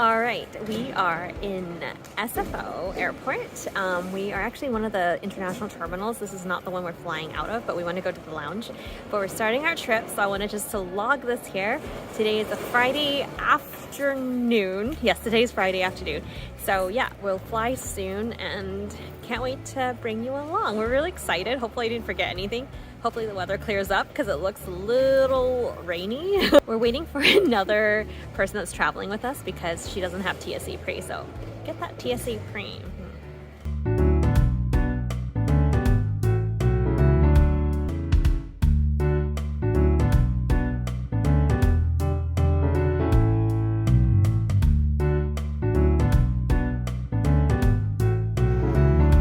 All right, we are in SFO Airport. We are actually one of the international terminals. This is not the one we're flying out of, but we want to go to the lounge. But we're starting our trip, so I wanted just to log this here. Today is a Friday afternoon. Yes, today's Friday afternoon. So yeah, we'll fly soon and can't wait to bring you along. We're really excited. Hopefully I didn't forget anything. Hopefully the weather clears up because it looks a little rainy. We're waiting for another person that's traveling with us because she doesn't have TSA Pre, so get that TSA Pre.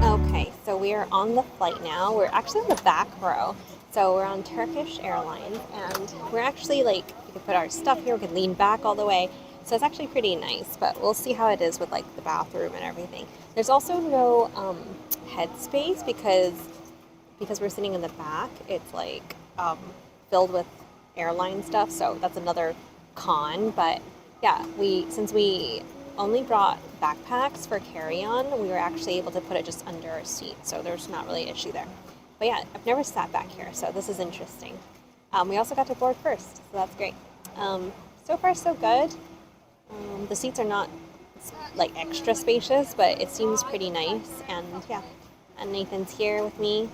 Okay, so we are on the flight now. We're actually in the back row. So we're on Turkish Airlines, and we're actually like, we can put our stuff here, we can lean back all the way. So it's actually pretty nice, but we'll see how it is with like the bathroom and everything. There's also no headspace because we're sitting in the back. It's like filled with airline stuff, so that's another con. But yeah, since we only brought backpacks for carry-on, we were actually able to put it just under our seat, so there's not really an issue there. But yeah, I've never sat back here, so this is interesting. We also got to board first, so that's great. So far, so good. The seats are not like extra spacious, but it seems pretty nice. And yeah, and Nathan's here with me.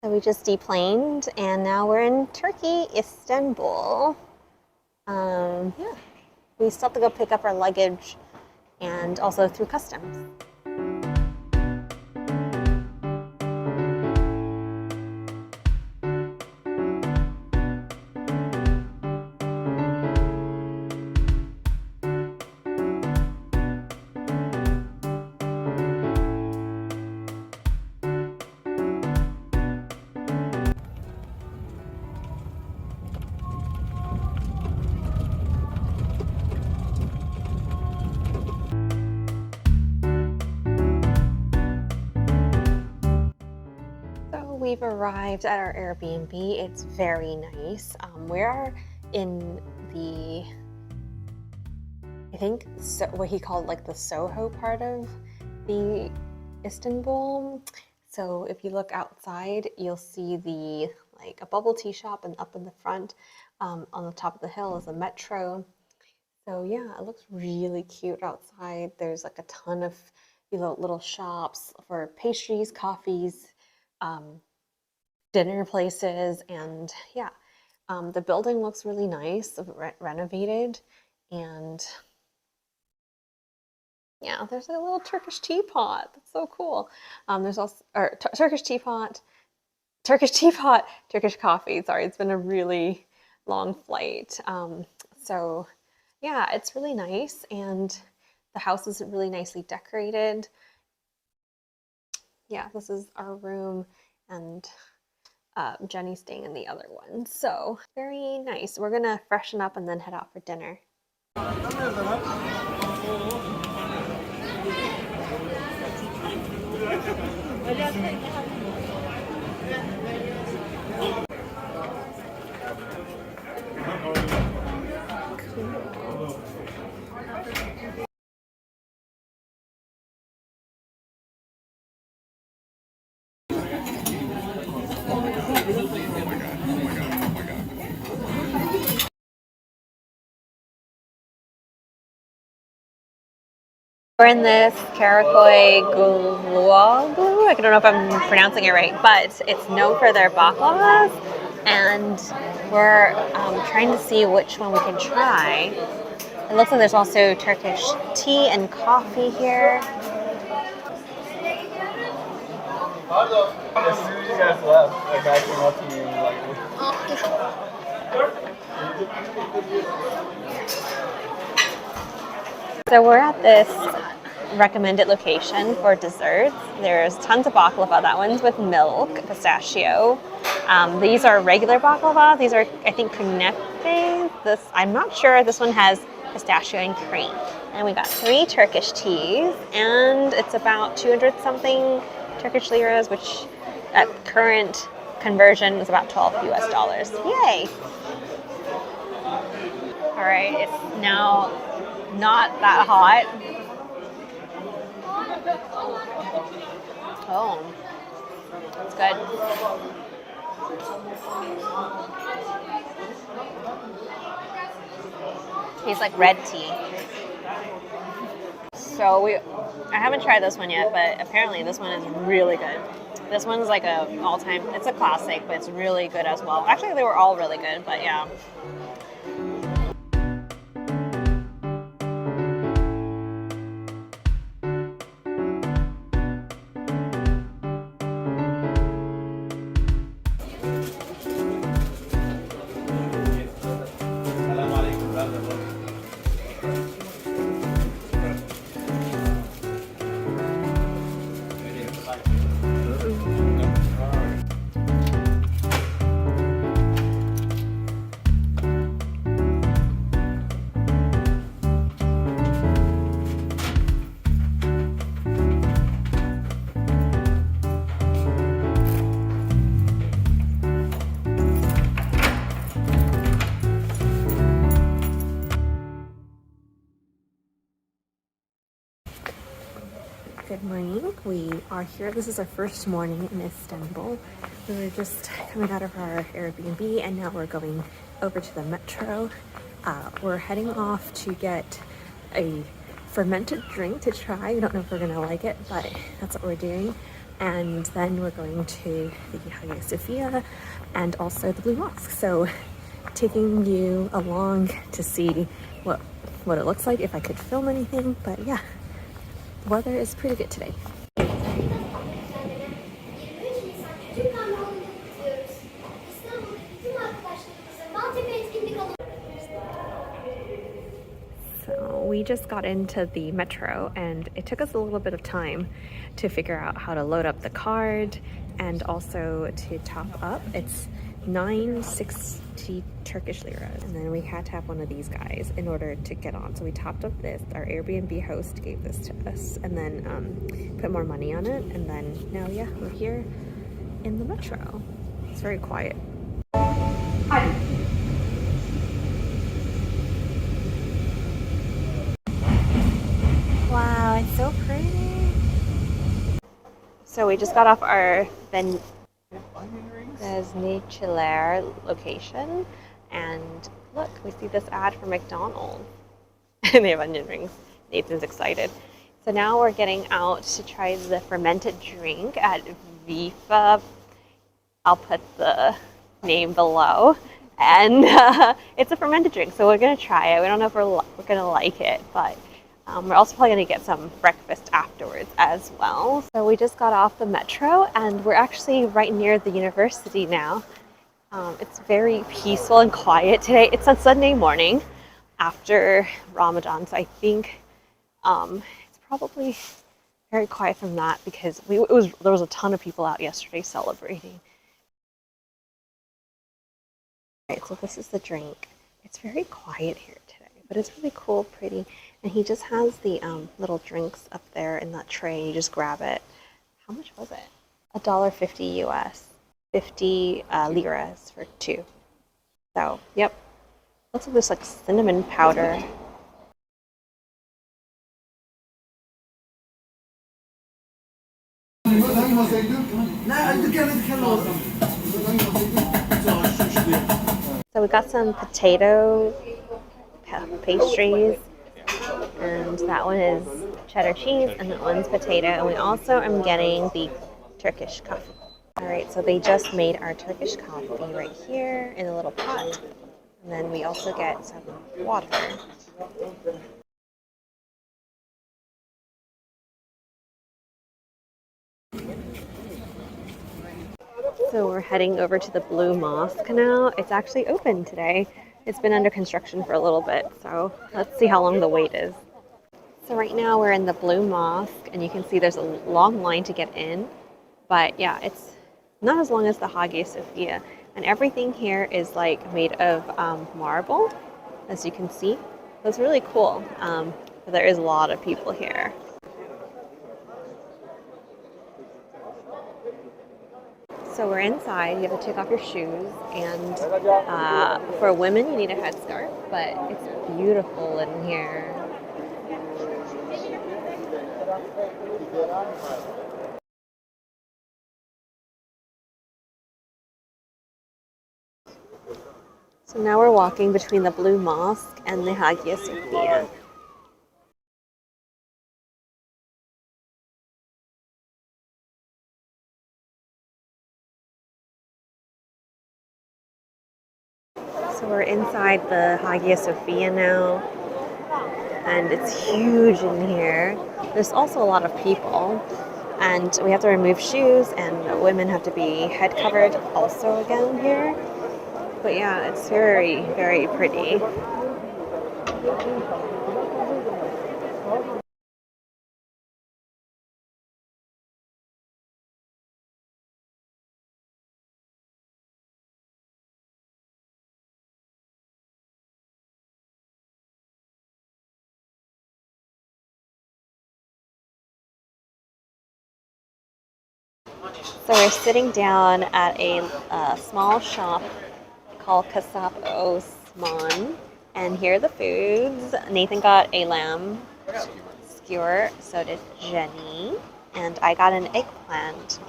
So we just deplaned, and now we're in Turkey, Istanbul. Yeah, we still have to go pick up our luggage and also through customs. We've arrived at our Airbnb. It's very nice. We are in the, I think, what he called like the Soho part of the Istanbul. So if you look outside, you'll see like a bubble tea shop, and up in the front, on the top of the hill is a metro. So yeah, it looks really cute outside. There's like a ton of little shops for pastries, coffees, dinner places, and yeah, the building looks really nice, renovated, and yeah, there's a little Turkish teapot. That's so cool. There's also Turkish teapot, Turkish coffee. Sorry, it's been a really long flight. So yeah, it's really nice, and the house is really nicely decorated. Yeah, this is our room, and Jenny's staying in the other one. So very nice. We're gonna freshen up and then head out for dinner. We're in this KARAKOY Lokantasi. I don't know if I'm pronouncing it right, but it's known for their baklavas, and we're trying to see which one we can try. It looks like there's also Turkish tea and coffee here. As soon as you guys left, a guy came up to me and was like, So we're at this recommended location for desserts. There's tons of baklava. That one's with milk, pistachio. These are regular baklava. These are, I think, kunefe. I'm not sure. This one has pistachio and cream. And we got 3 Turkish teas, and it's about 200 something Turkish liras, which at current conversion is about 12 US dollars. Yay! All right, it's now not that hot. Oh, it's good. Tastes like red tea. So I haven't tried this one yet, but apparently this one is really good. This one's like a all-time, it's a classic, but it's really good as well. Actually, they were all really good, but yeah. Good morning. We are here. This is our first morning in Istanbul. We were just coming out of our Airbnb and now we're going over to the metro. We're heading off to get a fermented drink to try. We don't know if we're gonna like it, but that's what we're doing. And then we're going to the Hagia Sophia and also the Blue Mosque. So taking you along to see what it looks like, if I could film anything, but yeah. The weather is pretty good today. So we just got into the metro and it took us a little bit of time to figure out how to load up the card and also to top up. It's 960 Turkish lira, and then we had to have one of these guys in order to get on. So we topped up this. Our Airbnb host gave this to us, and then put more money on it. And then now, yeah, we're here in the metro. It's very quiet. Hi. Wow, it's so pretty. So we just got off our Itinerary location, and look, we see this ad for McDonald's and they have onion rings. Nathan's excited. So now we're getting out to try the fermented drink at Viva. I'll put the name below, and it's a fermented drink, so we're gonna try it. We don't know if we're gonna like it, but we're also probably gonna get some breakfast afterwards as well. So we just got off the metro and we're actually right near the university now. It's very peaceful and quiet today. It's a Sunday morning after Ramadan, so I think it's probably very quiet from that because there was a ton of people out yesterday celebrating. Alright, so this is the drink. It's very quiet here today, but it's really cool, pretty. And he just has the little drinks up there in that tray. You just grab it. How much was it? $1.50 US. 50 liras for two. So, yep. Looks like this like cinnamon powder. So we got some potato pastries, and that one is cheddar cheese, and that one's potato. And we also am getting the Turkish coffee. All right, so they just made our Turkish coffee right here in a little pot. And then we also get some water. So we're heading over to the Blue Mosque now. It's actually open today. It's been under construction for a little bit, so let's see how long the wait is. So right now we're in the Blue Mosque, and you can see there's a long line to get in. But yeah, it's not as long as the Hagia Sophia. And everything here is like made of marble, as you can see. So it's really cool. But there is a lot of people here. So we're inside. You have to take off your shoes, and for women, you need a headscarf. But it's beautiful in here. So now we're walking between the Blue Mosque and the Hagia Sophia. So we're inside the Hagia Sophia now, and it's huge in here. There's also a lot of people, and we have to remove shoes, and women have to be head covered also again here. But yeah, it's very, very pretty. So we're sitting down at a small shop called Kebap Osman, and here are the foods. Nathan got a lamb skewer, so did Jenny, and I got an eggplant.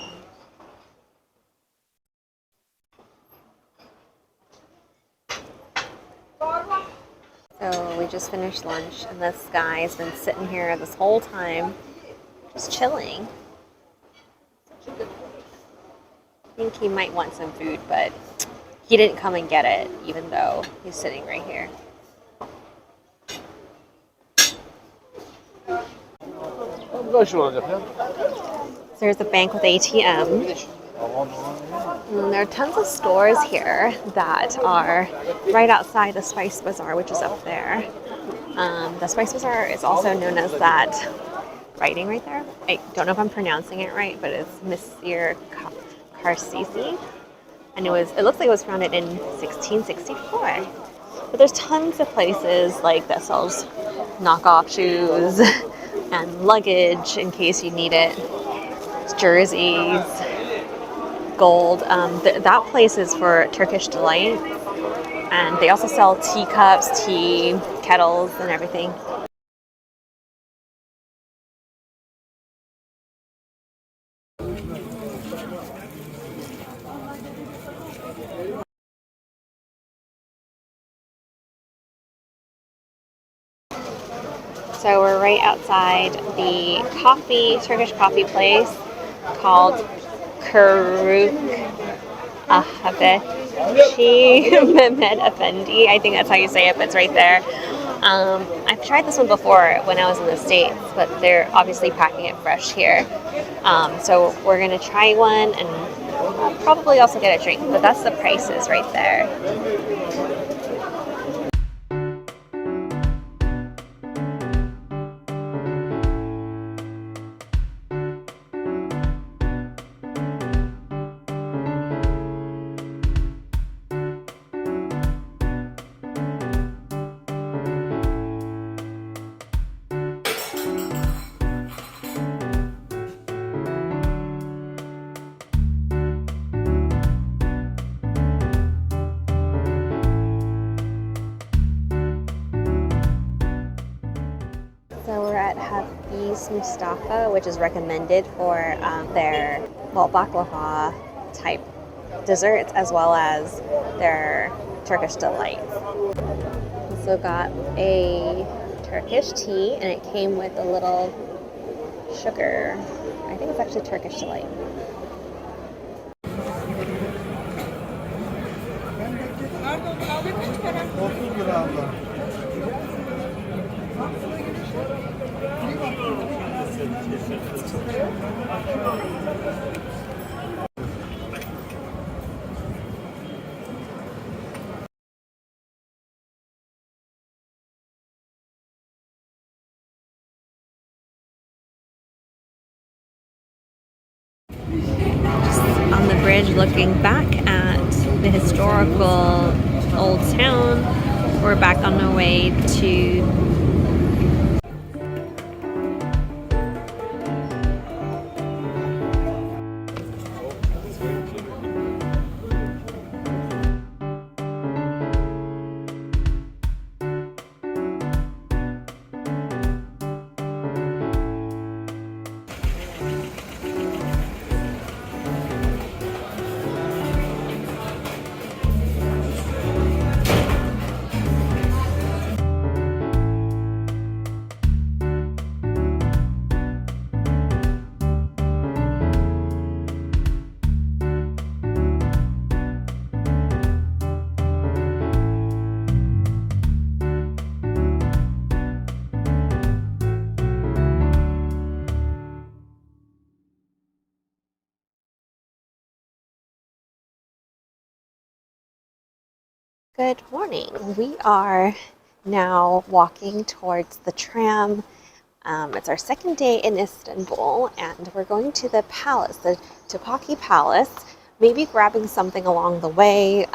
So we just finished lunch, and this guy has been sitting here this whole time, just chilling. I think he might want some food, but he didn't come and get it, even though he's sitting right here. So there's a bank with ATM. And there are tons of stores here that are right outside the Spice Bazaar, which is up there. The Spice Bazaar is also known as that writing right there. I don't know if I'm pronouncing it right, but it's Monsieur Karsisi. And it looks like it was founded in 1664. But there's tons of places like that sells knockoff shoes and luggage in case you need it. Jerseys, gold. That place is for Turkish delight. And they also sell teacups, tea, kettles, and everything. So we're right outside the Turkish coffee place called Karakoi Mehmet Efendi. I think that's how you say it, but it's right there. I've tried this one before when I was in the States, but they're obviously packing it fresh here. So we're going to try one and probably also get a drink, but that's the prices right there. So we're at Hafiz Mustafa, which is recommended for their baklava type desserts as well as their Turkish delights. Also got a Turkish tea, and it came with a little sugar. I think it's actually Turkish delight. On the bridge looking back at the historical old town. We're back on our way to Good morning. We are now walking towards the tram. It's our second day in Istanbul, and we're going to the palace, the Topkapi Palace, maybe grabbing something along the way.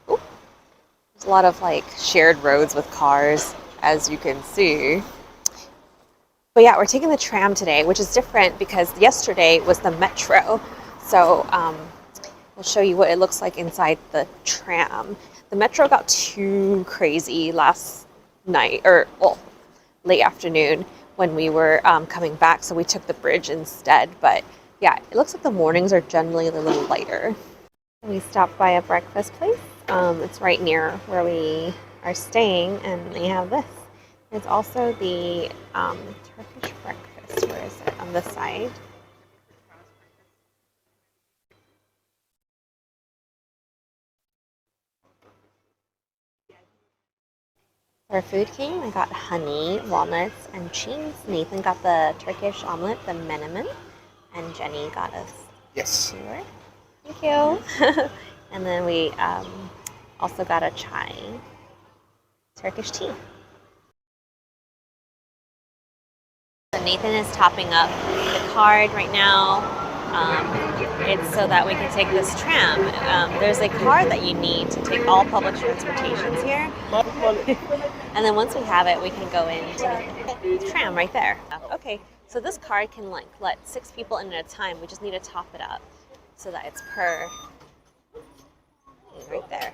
There's a lot of like shared roads with cars, as you can see. But yeah, we're taking the tram today, which is different because yesterday was the metro. So we'll show you what it looks like inside the tram. The metro got too crazy last night, or well, late afternoon when we were coming back, so we took the bridge instead. But yeah, it looks like the mornings are generally a little lighter. We stopped by a breakfast place. It's right near where we are staying, and they have this. It's also the Turkish breakfast. Where is it? On this side. Our food came. I got honey, walnuts, and cheese. Nathan got the Turkish omelet, the menemen, and Jenny got us. Yes. Sure. Thank you. And then we also got a chai, Turkish tea. So Nathan is topping up the card right now. It's so that we can take this tram. There's a card that you need to take all public transportations here. And then once we have it, we can go into the tram right there. Okay, so this card can like let 6 people in at a time. We just need to top it up so that it's per right there.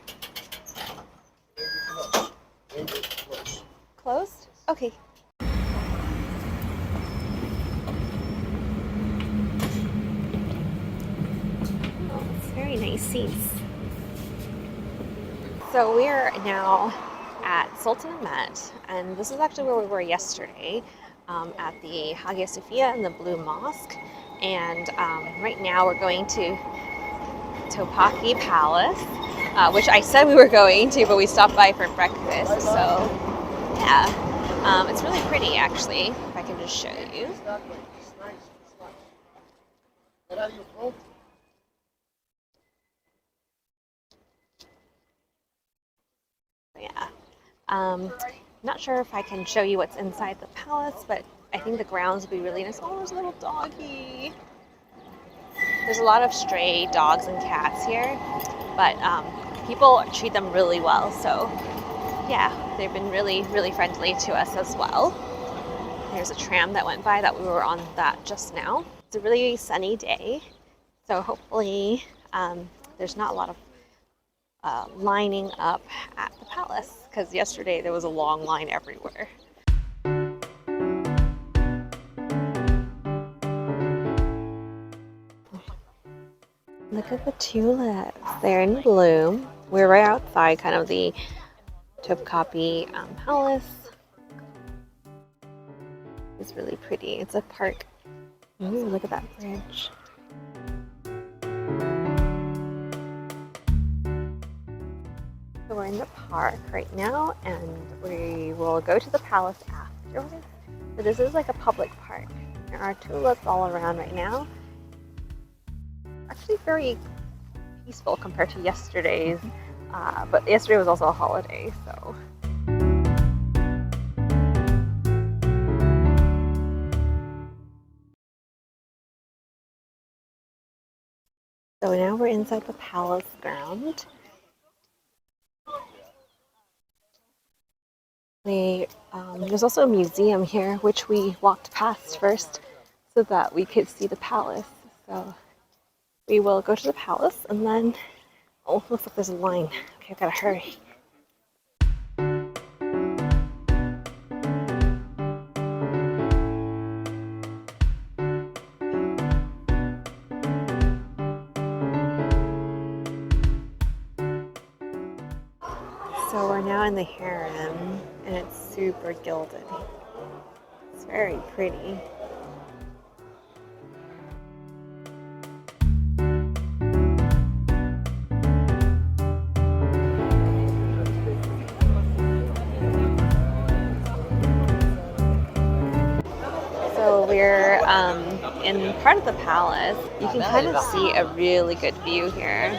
Closed? Okay. Very nice seats. So we're now at Sultanahmet, and this is actually where we were yesterday, at the Hagia Sophia and the Blue Mosque. And right now we're going to Topkapi Palace, which I said we were going to, but we stopped by for breakfast. So yeah, it's really pretty actually. If I can just show you. Yeah. Not sure if I can show you what's inside the palace, but I think the grounds would be really nice. Oh, there's a little doggy. There's a lot of stray dogs and cats here, but people treat them really well. So yeah, they've been really, really friendly to us as well. There's a tram that went by that we were on that just now. It's a really sunny day, so hopefully there's not a lot of lining up at the palace, because yesterday there was a long line everywhere. Look at the tulips. They're in bloom. We're right outside kind of the Topkapi Palace. It's really pretty. It's a park. Ooh, look at that bridge. So we're in the park right now, and we will go to the palace afterwards. So this is like a public park. There are tulips all around right now. Actually very peaceful compared to yesterday's, but yesterday was also a holiday, so. So now we're inside the palace ground. There's also a museum here, which we walked past first so that we could see the palace. So we will go to the palace and then, oh, looks like there's a line. Okay, I've got to hurry. So we're now in the harem, and it's super gilded. It's very pretty. So we're in part of the palace. You can kind of see a really good view here.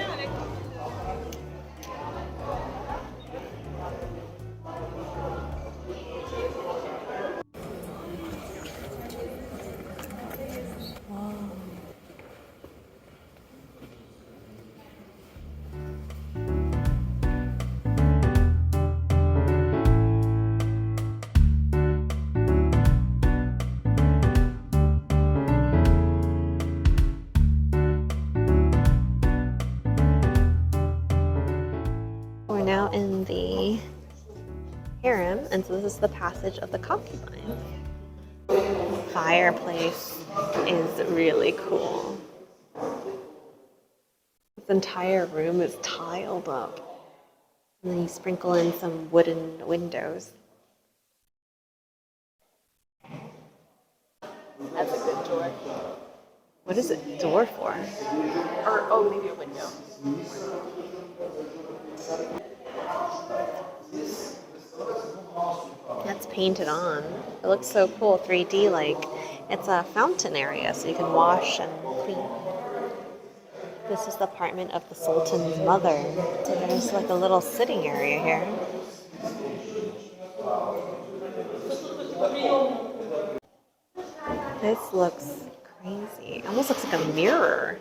and so this is the passage of the concubine. Fireplace is really cool. This entire room is tiled up. And then you sprinkle in some wooden windows. That's a good door. What is it door for? Or, oh, maybe a window. That's painted on. It looks so cool, 3D like. It's a fountain area, so you can wash and clean. This is the apartment of the Sultan's mother. So there's like a little sitting area here. This looks crazy. It almost looks like a mirror.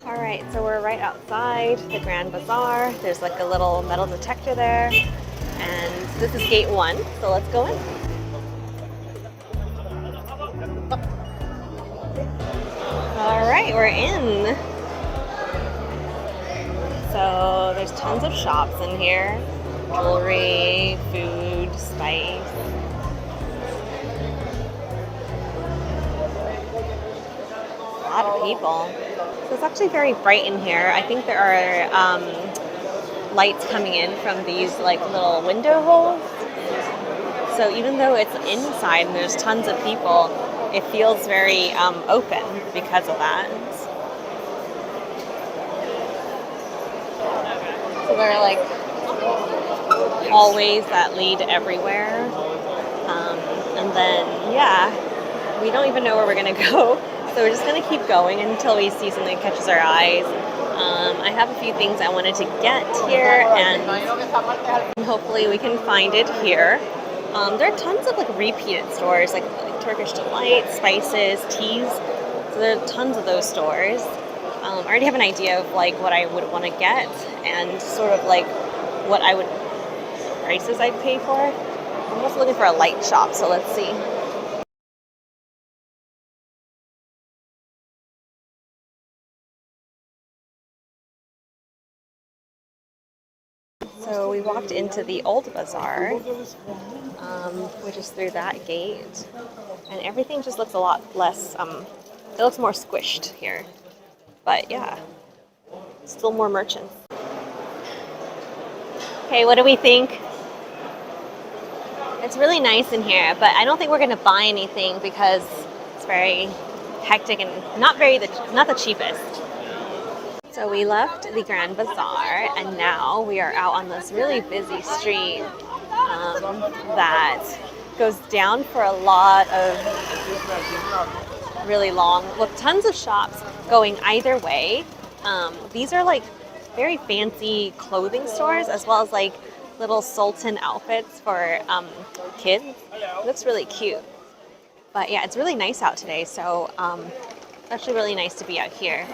Alright, so we're right outside the Grand Bazaar. There's like a little metal detector there. And this is gate 1, so let's go in. Alright, we're in. So there's tons of shops in here. Jewelry, food, spice. A lot of people. So it's actually very bright in here. I think there are lights coming in from these like little window holes. So even though it's inside and there's tons of people, it feels very open because of that. So there are like hallways that lead everywhere. And then, yeah, we don't even know where we're going to go. So we're just going to keep going until we see something that catches our eyes. I have a few things I wanted to get here, and hopefully we can find it here. There are tons of like repeated stores, like Turkish delight, spices, teas. So there are tons of those stores. I already have an idea of like what I would want to get and sort of like what prices I'd pay for. I'm also looking for a light shop, so let's see. So we walked into the old bazaar, which is through that gate, and everything just looks a lot less, it looks more squished here. But yeah, still more merchants. Okay, what do we think? It's really nice in here, but I don't think we're gonna buy anything because it's very hectic and not the cheapest. So we left the Grand Bazaar, and now we are out on this really busy street that goes down for a lot of really long, with tons of shops going either way. These are like very fancy clothing stores, as well as like little sultan outfits for kids. It looks really cute. But yeah, it's really nice out today, so it's actually really nice to be out here.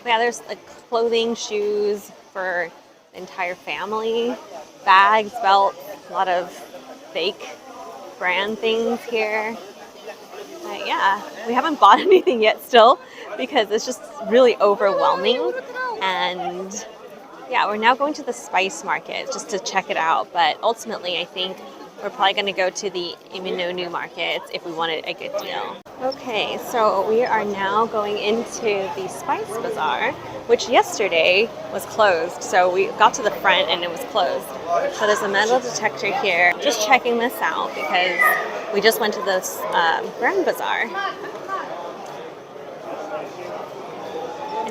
But yeah, there's like clothing, shoes for the entire family, bags, belts, a lot of fake brand things here. But yeah, we haven't bought anything yet still because it's just really overwhelming. And yeah, we're now going to the spice market just to check it out. But ultimately, I think we're probably going to go to the Eminonu Market if we wanted a good deal. Okay, so we are now going into the Spice Bazaar, which yesterday was closed. So we got to the front and it was closed. So there's a metal detector here. Just checking this out because we just went to this Grand Bazaar.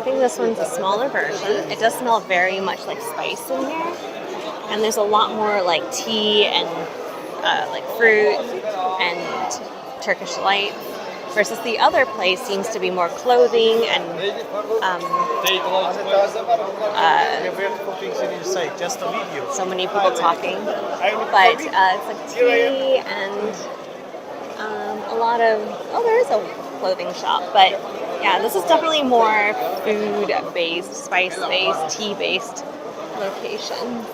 think this one's a smaller version. It does smell very much like spice in here. And there's a lot more like tea and like fruit and Turkish delights. Versus the other place seems to be more clothing and just a video. so many people talking. But it's like tea and a lot of, oh, there is a clothing shop. But yeah, this is definitely more food-based, spice-based, tea-based location.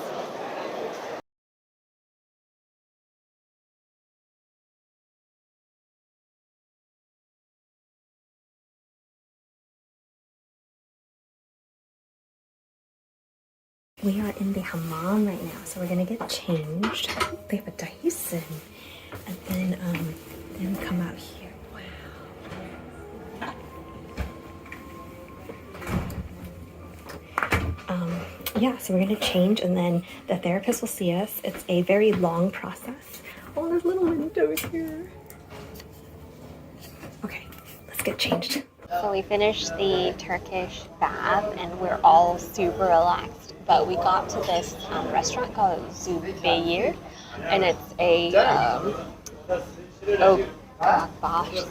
We are in the hammam right now, so we're gonna get changed. They have a Dyson, and then we come out here. Wow. Yeah, so we're gonna change, and then the therapist will see us. It's a very long process. Oh, there's little windows here. Okay, let's get changed. So we finished the Turkish bath, and we're all super relaxed. But we got to this restaurant called Zübeyir, and it's a Ocakbaşı,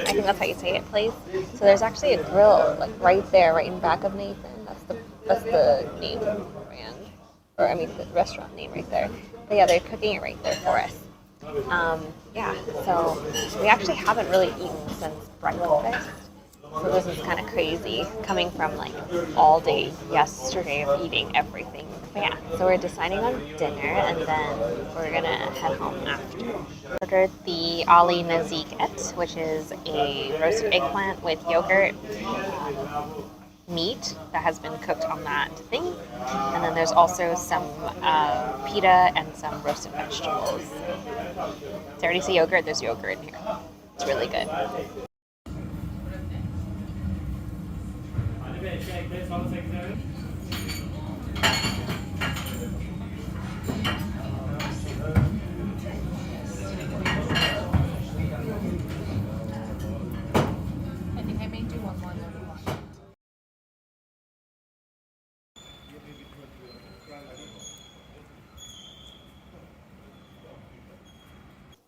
I think that's how you say it, place. So there's actually a grill like right there, right in back of Nathan. That's the name of the brand, or I mean the restaurant name right there. But yeah, they're cooking it right there for us. Yeah, so we actually haven't really eaten since breakfast. So this is kind of crazy, coming from like all day yesterday of eating everything. But yeah, so we're deciding on dinner, and then we're gonna head home after. Ordered the Ali Naziket, which is a roasted eggplant with yogurt, meat that has been cooked on that thing, and then there's also some pita and some roasted vegetables. So I already see yogurt. There's yogurt in here. It's really good.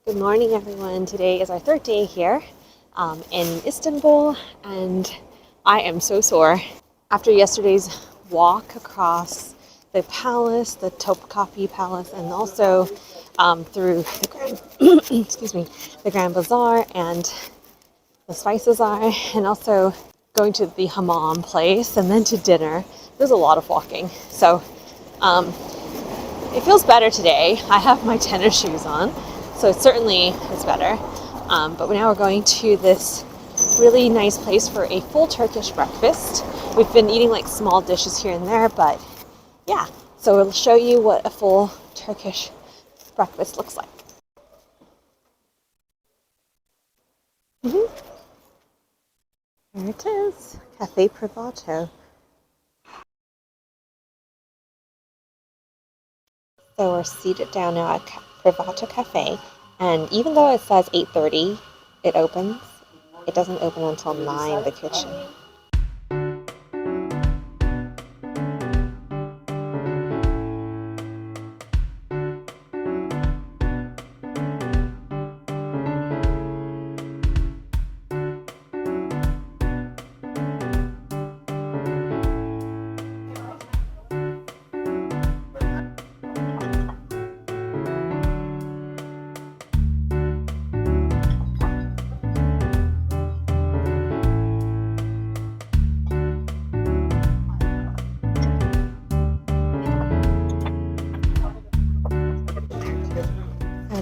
Good morning, everyone. Today is our third day here in Istanbul, and I am so sore. After yesterday's walk across the palace, the Topkapi Palace, and also through the Grand, excuse me, the Grand Bazaar and the Spice Bazaar, and also going to the hammam place and then to dinner. There's a lot of walking, so it feels better today. I have my tennis shoes on, so certainly it's better. But now we're going to this really nice place for a full Turkish breakfast. We've been eating like small dishes here and there, but yeah. So we'll show you what a full Turkish breakfast looks like. There it is, Cafe Privato. So we're seated down now at Privato Cafe, and even though it says 8:30 it opens, it doesn't open until 9, the kitchen.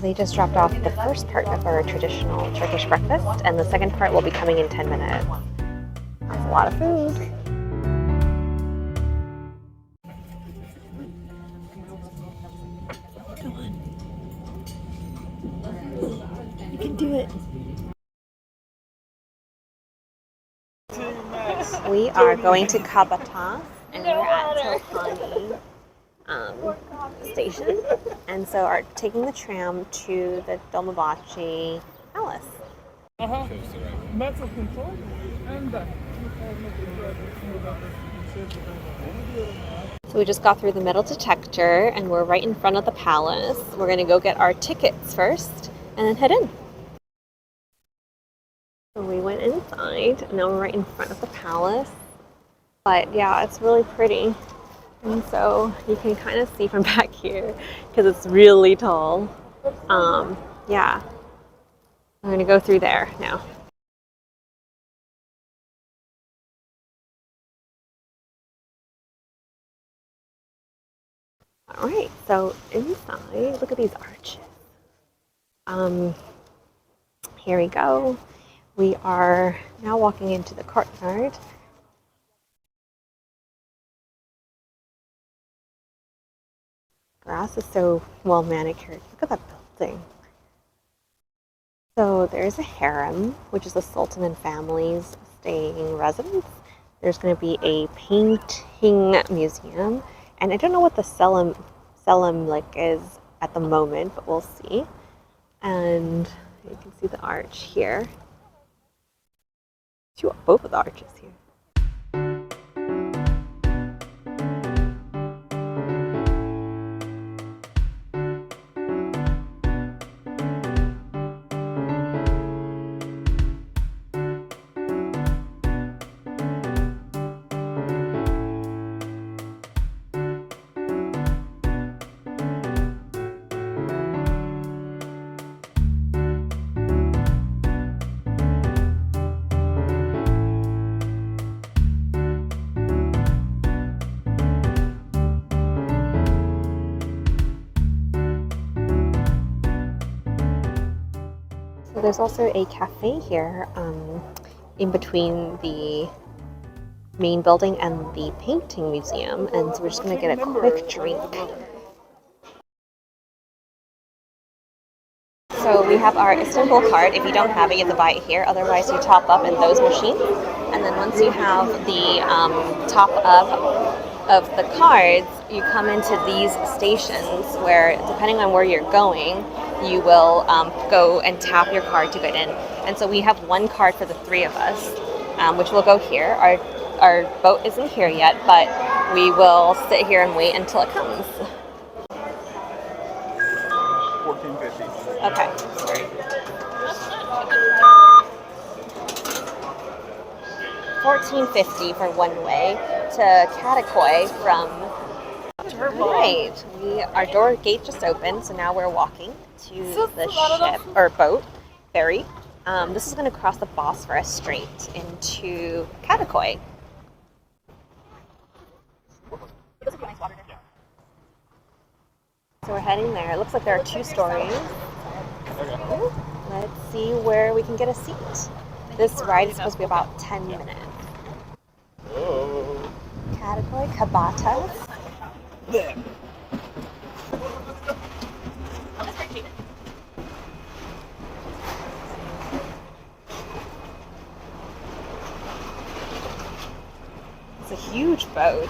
They just dropped off the first part of our traditional Turkish breakfast, and the second part will be coming in 10 minutes. That's a lot of food. Come on. You can do it. We are going to Kabatas, and we're at Topkapi station, and so are taking the tram to the Dolmabahçe Palace. Mental control and So we just got through the metal detector and we're right in front of the palace. We're gonna go get our tickets first and then head in. So we went inside and now we're right in front of the palace. But yeah, it's really pretty. And so you can kind of see from back here because it's really tall. Yeah, I'm gonna go through there now. All right, so inside, look at these arches. Here we go. We are now walking into the courtyard. Grass is so well manicured. Look at that building. So there's a harem, which is the Sultan and family's staying residence. There's going to be a painting museum, and I don't know what the Selim like is at the moment, but we'll see. And you can see the arch here. Both of the arches here. There's also a cafe here in between the main building and the painting museum, and so we're just going to get a quick drink. So we have our Istanbul card. If you don't have it, you have to buy it here. Otherwise, you top up in those machines. And then once you have the top up of the cards, you come into these stations where, depending on where you're going, you will go and tap your card to get in. And so we have one card for the three of us, which will go here. Our boat isn't here yet, but we will sit here and wait until it comes. 14.50. Okay. $14.50 for one way to Kadakoy from. Right. Our door gate just opened, so now we're walking to the ship or boat, ferry. This is going to cross the Bosphorus straight into Kadakoy. So we're heading there. It looks like there are 2 stories. Let's see where we can get a seat. This ride is supposed to be about 10 minutes. Kadakoy, Kabatas. It's a huge boat.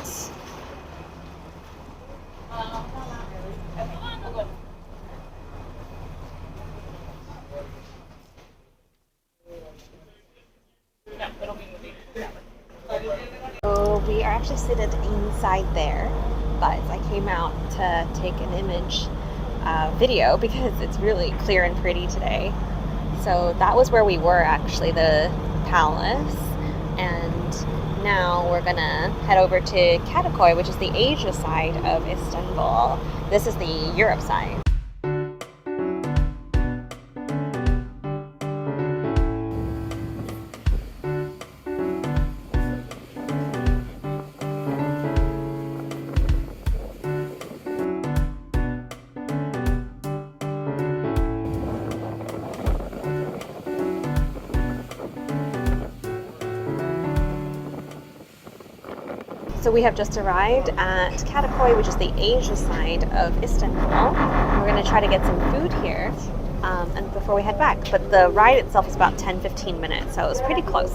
So we are actually seated inside there, but I came out to take an image video because it's really clear and pretty today. So that was where we were actually, the palace, and now we're gonna head over to Kadakoy, which is the Asia side of Istanbul. This is the Europe side. So we have just arrived at Kadakoy, which is the Asia side of Istanbul. We're going to try to get some food here and before we head back. But the ride itself is about 10-15 minutes, so it was pretty close.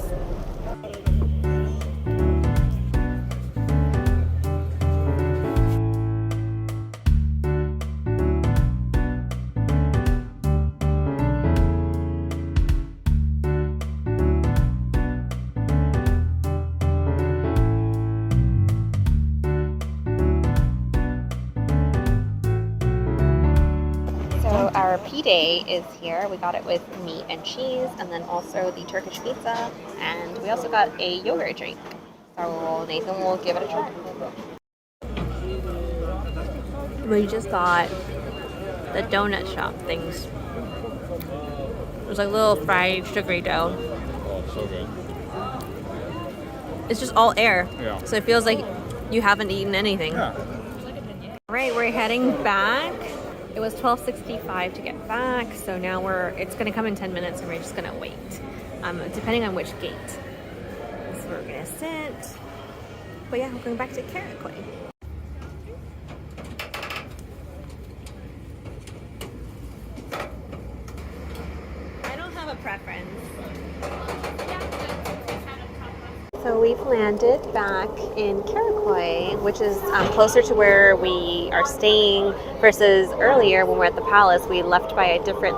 So our pide is here. We got it with meat and cheese, and then also the Turkish pizza, and we also got a yogurt drink. So Nathan will give it a try. We just got the donut shop things. There's like little fried sugary dough. Oh, it's so good. It's just all air. Yeah. So it feels like you haven't eaten anything. Yeah. All right, we're heading back. It was $12.65 to get back, so now it's gonna come in 10 minutes and we're just gonna wait, depending on which gate. So we're gonna sit. But yeah, we're going back to KARAKOY. I don't have a preference. So we've landed back in KARAKOY, which is closer to where we are staying versus earlier when we were at the palace. We left by a different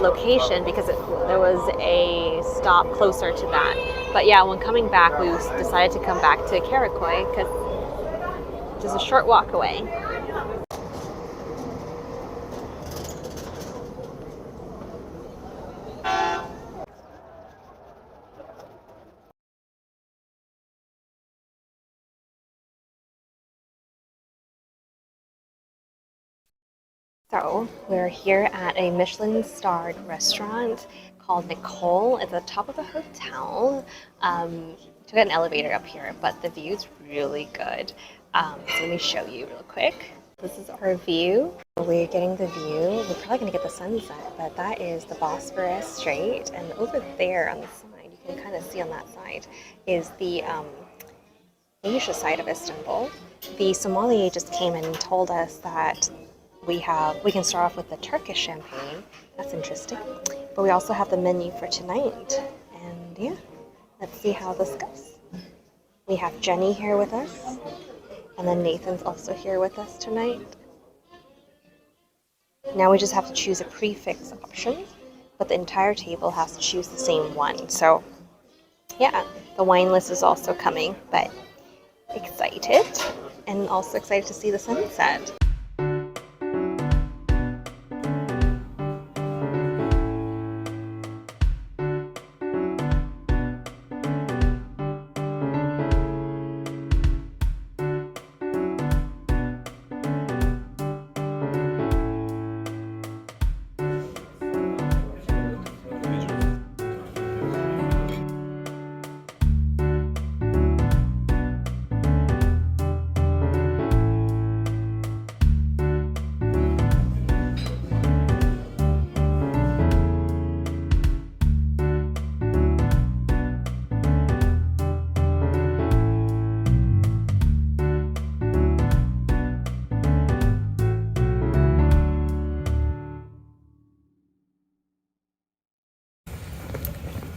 location because there was a stop closer to that. But yeah, when coming back, we decided to come back to KARAKOY because it's just a short walk away. So we're here at a Michelin-starred restaurant called Nicole. It's at the top of the hotel. Took an elevator up here, but the view's really good. So let me show you real quick. This is our view. We're getting the view. We're probably gonna get the sunset, but that is the Bosphorus Strait. And over there on the side, you can kind of see on that side, is the Asia side of Istanbul. The sommelier just came and told us that we can start off with the Turkish champagne. That's interesting. But we also have the menu for tonight. And yeah, let's see how this goes. We have Jenny here with us. And then Nathan's also here with us tonight. Now we just have to choose a prefix option, but the entire table has to choose the same one. So yeah, the wine list is also coming, but excited. And also excited to see the sunset.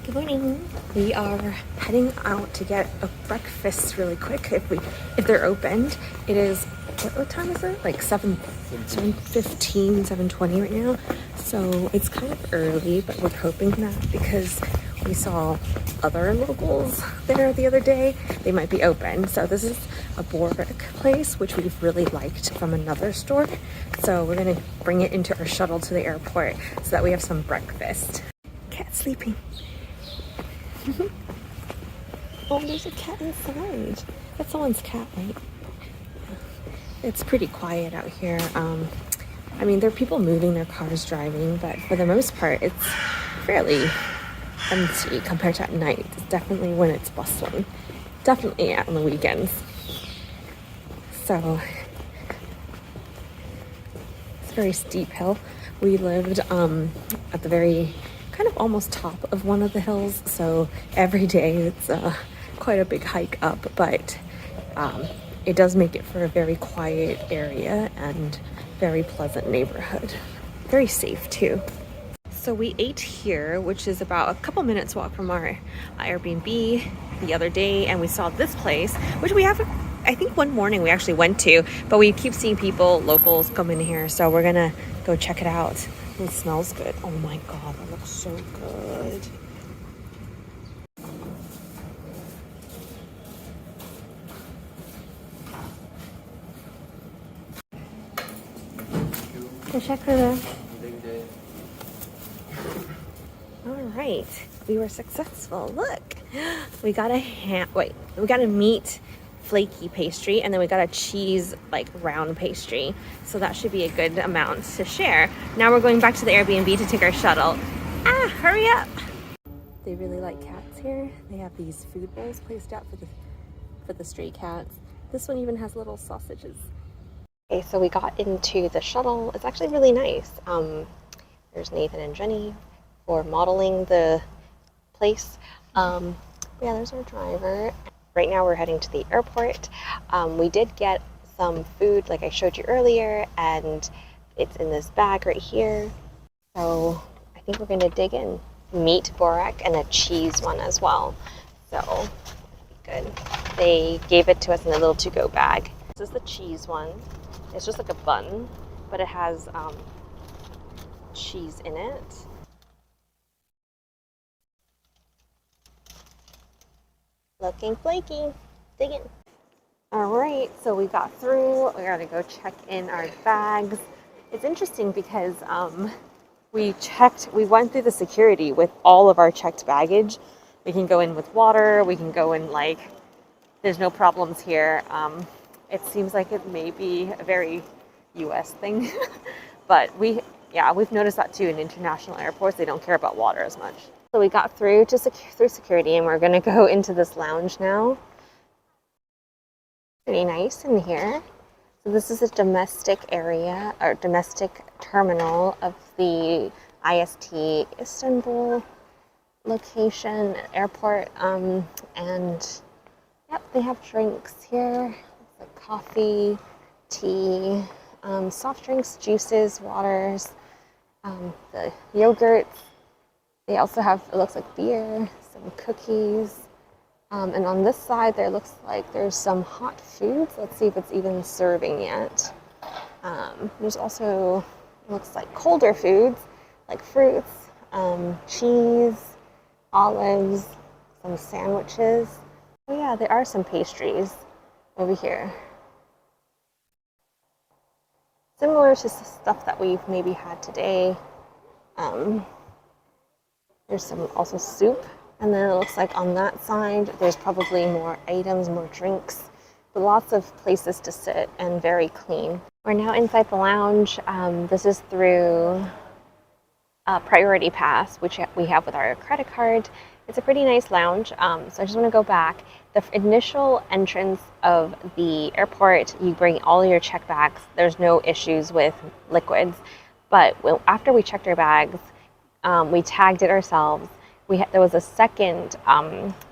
Good morning. We are heading out to get a breakfast really quick if they're opened. It is, what time is it? Like 7:15, 7:20 right now. So it's kind of early, but we're hoping that because we saw other locals there the other day, they might be open. So this is a Borek place, which we've really liked from another store. So we're gonna bring it into our shuttle to the airport so that we have some breakfast. Cat sleeping. Oh, there's a cat inside. That's someone's cat, right? It's pretty quiet out here. I mean, there are people moving their cars, driving, but for the most part, it's fairly empty compared to at night. It's definitely when it's bustling. Definitely on the weekends. So, it's a very steep hill. We lived at the very kind of almost top of one of the hills, so every day it's quite a big hike up, but it does make it for a very quiet area and very pleasant neighborhood. Very safe too. So we ate here, which is about a couple minutes walk from our Airbnb the other day, and we saw this place, which we haven't, I think one morning we actually went to, but we keep seeing people, locals come in here, so we're gonna go check it out. It smells good. Oh my god, that looks so good. Teşekkürler. All right, we were successful. Look, we got a meat flaky pastry, and then we got a cheese like round pastry. So that should be a good amount to share. Now we're going back to the Airbnb to take our shuttle. Hurry up! They really like cats here. They have these food bowls placed out for the stray cats. This one even has little sausages. Okay, so we got into the shuttle. It's actually really nice. There's Nathan and Jenny for modeling the place. Yeah, there's our driver. Right now we're heading to the airport. We did get some food like I showed you earlier, and it's in this bag right here. So I think we're gonna dig in. Meat Borek and a cheese one as well. So good. They gave it to us in a little to-go bag. This is the cheese one. It's just like a bun, but it has cheese in it. Looking flaky. Dig in. All right, so we got through. We gotta go check in our bags. It's interesting because we went through the security with all of our checked baggage. We can go in with water. We can go in like, there's no problems here. It seems like it may be a very US thing, but we've noticed that too in international airports. They don't care about water as much. So we got through security, and we're gonna go into this lounge now. Pretty nice in here. So this is a domestic area or domestic terminal of the IST Istanbul location airport, and yep, they have drinks here. Like coffee, tea, soft drinks, juices, waters, the yogurts. They also have, it looks like beer, some cookies. And on this side, there looks like there's some hot foods. Let's see if it's even serving yet. There's also, looks like colder foods, like fruits, cheese, olives, some sandwiches. Oh yeah, there are some pastries over here. Similar to stuff that we've maybe had today. There's some also soup, and then it looks like on that side there's probably more items, more drinks, but lots of places to sit and very clean. We're now inside the lounge. This is through Priority Pass, which we have with our credit card. It's a pretty nice lounge. So I just want to go back. The initial entrance of the airport, you bring all your check bags. There's no issues with liquids, but after we checked our bags, we tagged it ourselves. There was a second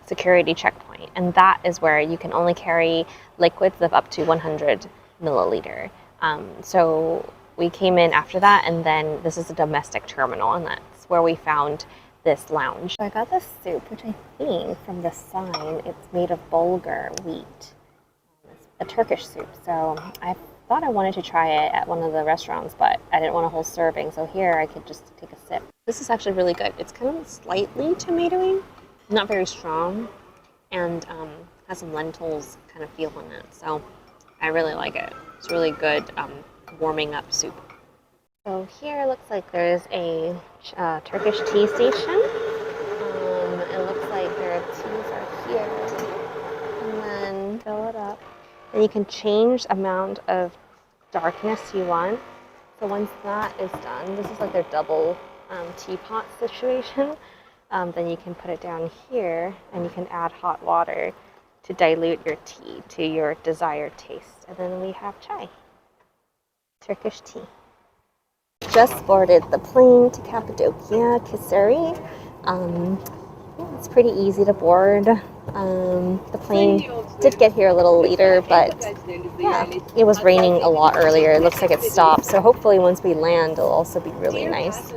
security checkpoint, and that is where you can only carry liquids of up to 100 milliliter. So we came in after that, and then this is a domestic terminal, and that's where we found this lounge. So I got this soup, which I think from the sign, it's made of bulgur wheat. It's a Turkish soup, so I thought I wanted to try it at one of the restaurants, but I didn't want a whole serving, so here I could just take a sip. This is actually really good. It's kind of slightly tomatoey, not very strong, and has some lentils kind of feel in it, so I really like it. It's really good warming up soup. So here looks like there's a Turkish tea station. It looks like their teas are here, and then fill it up. And you can change the amount of darkness you want. So once that is done, this is like their double teapot situation. Then you can put it down here, and you can add hot water to dilute your tea to your desired taste. And then we have chai, Turkish tea. Just boarded the plane to Cappadocia, Kayseri. Yeah, it's pretty easy to board. The plane did get here a little later, but yeah, it was raining a lot earlier. It looks like it stopped, so hopefully once we land, it'll also be really nice.